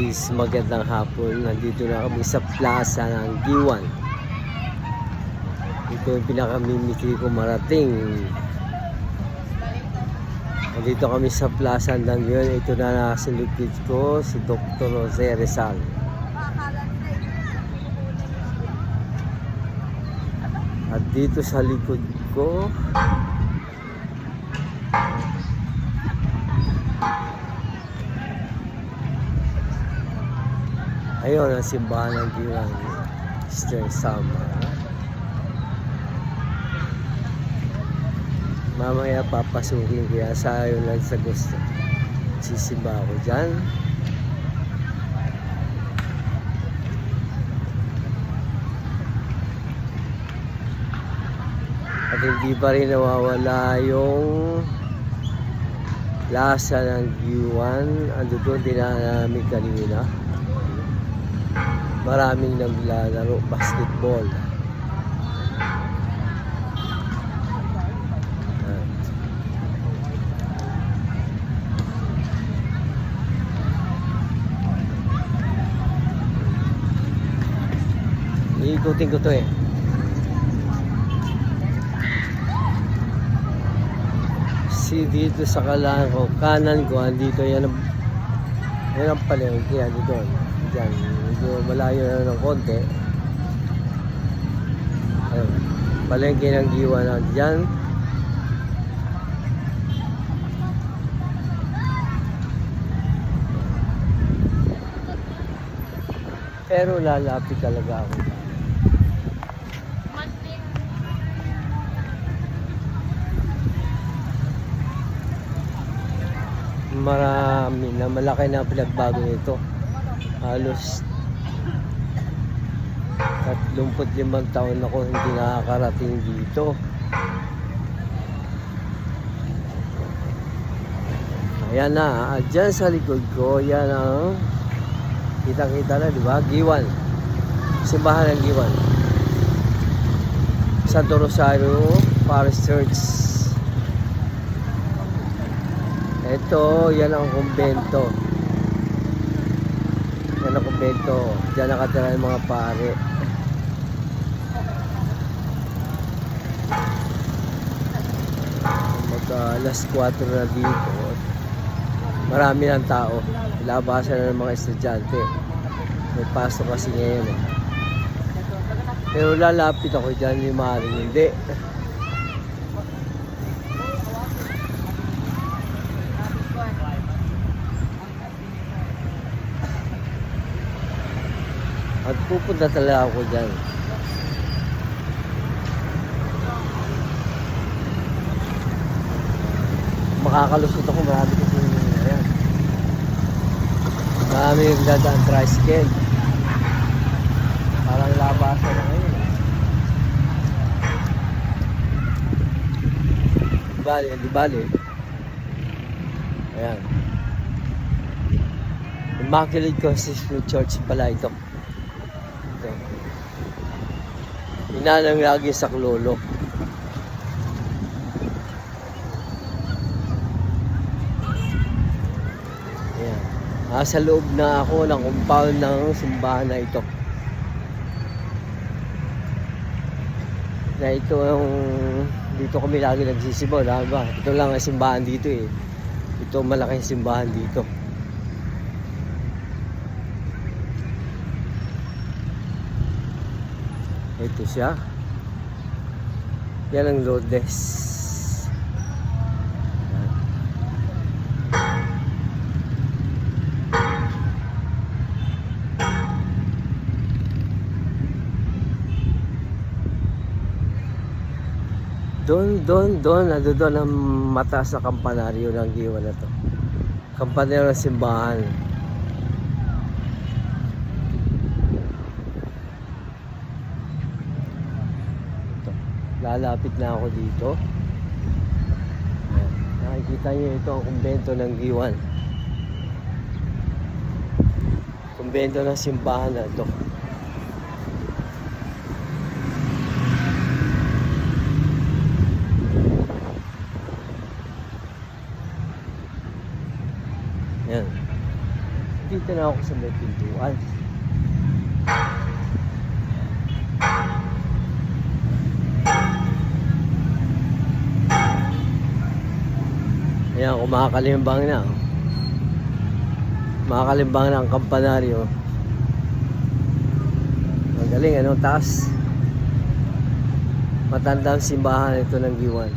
guys, magandang hapon. Nandito na kami sa plaza ng Giwan. Ito yung pinakamimiti ko marating. Nandito kami sa plaza ng Giwan. Ito na nasa likod ko, si Dr. Jose Rizal. At dito sa likod ko, ayun ang simbahan ng Giwan, Sister Sama. Mamaya papasukin ko yan sa yun lang sa gusto. Sisimba ako dyan. At hindi pa rin nawawala yung lasa ng Giwan. Ando doon dinanamig kanina. Maraming naglalaro basketball. Iikutin ko to eh. Si dito sa kanan ko, andito yan ang palengke, ando doon. Diyan, medyo malayo na ng konti. Ayun, palengke ng Giwan na dyan. Pero lalapit talaga ako. Marami na, malaki na pinagbago nito. Halos 35 taon ako hindi nakakarating dito. Ayan na, dyan sa likod ko, yan ang kitang-kita na, di ba? Giwan. Simbahan ng Giwan. Santo Rosario Parish Church. Ito, yan ang kumbento. Yan ang kumbento. Diyan nakatira yung mga pare. Alas 4 na dito. Marami ng tao. Labasan na ng mga estudyante. May pasok kasi ngayon eh. Pero lalapit ako dyan, yung maaaring hindi. At pupunta talaga ako dyan. Makakalusot ako, marami kasi ayan. Marami yung dadaan tricycle. Parang labasan na ngayon. Di bali. Ayan. Immaculate Conception Church pala ito. Inanang lagi sa Klolo. Ayan. Sa loob na ako ng compound ng simbahan na ito. Na ito yung dito kami lagi nagsisibaw, diba? Ito lang ang simbahan dito eh. Ito malaking simbahan dito. Ito siya. Yan ang Lourdes. Doon ang mataas na kampanaryo ng Giwan na to. Kampanaryo ng simbahan. Lalapit na ako dito. Nakikita niyo ito ang kumbento ng Giwan. Kumbento ng simbahan na ito. Yan. Dito na ako sa may pintuan. Ayan, kumakalimbang na. Oh. Makakalimbang na ang kampanaryo. Ang galing, ano? Taas. Matandang simbahan ito ng Giwan.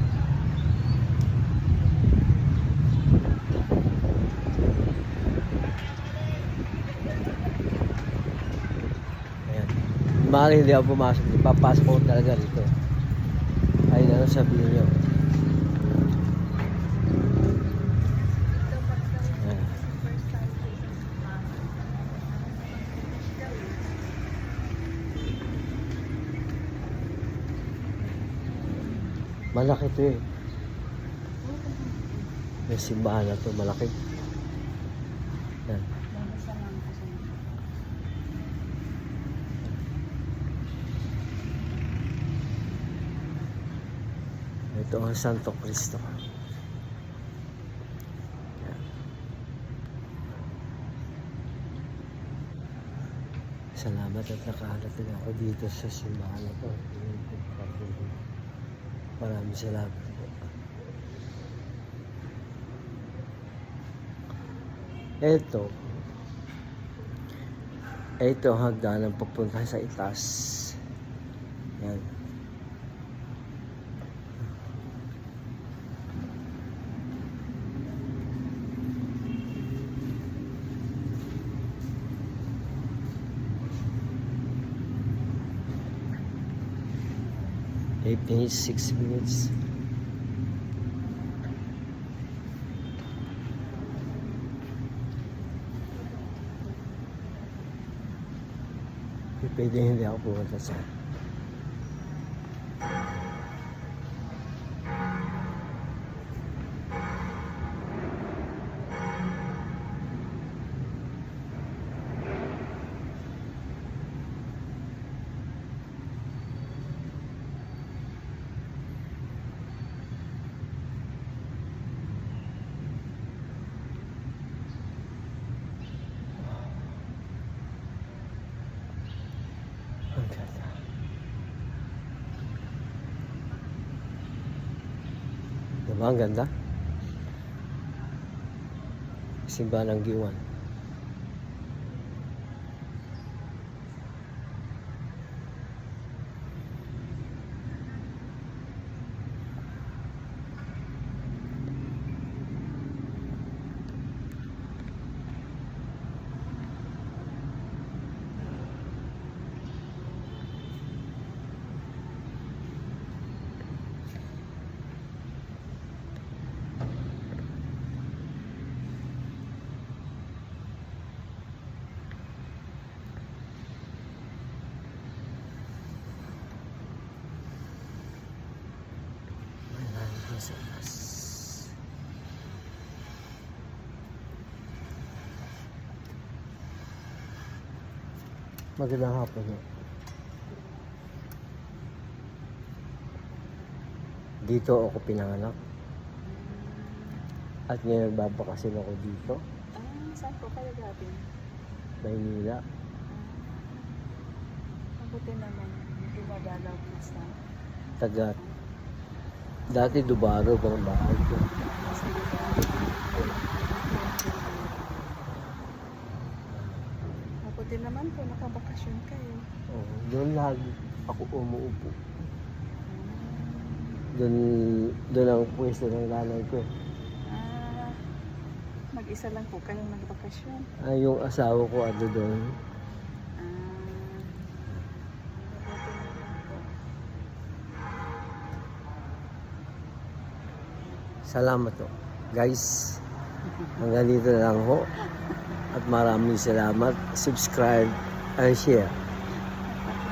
Ayan. Mahal hindi ako pumasok. Ipapasok ko talaga rito. Ay, ano sabihin nyo? Malaki to eh. Yung simbahan na to, malaki. Yan. Ito ang Santo Cristo. Yan. Salamat at nakahanap din ako dito sa simbahan na to. Maraming salamat po. Ito ang hagdanan papunta sa itaas. Yan. Eight minutes, 6 minutes. Pwede hindi ako pumunta sa ang ganda. Diba ang ganda? Simbahan ng Giwan. Sa taas. Magandang hapon po. Dito ako pinanganak. At ngayon nagbabakasin ako dito. Saan po kayo gabi? Maynila. Mabuti naman. Hindi madalaw po sa... Tagat. Dati Dubaro ba ang bahay ko? Mabuti naman po, nakabakasyon kayo. Oo, doon lagi ako umuupo. Doon ang pwesto ng nanay ko. Mag-isa lang po kayong nagbakasyon. Yung asawa ko ano doon. Salamat po. Guys, hanggang dito na lang ho. At maraming salamat. Subscribe and share.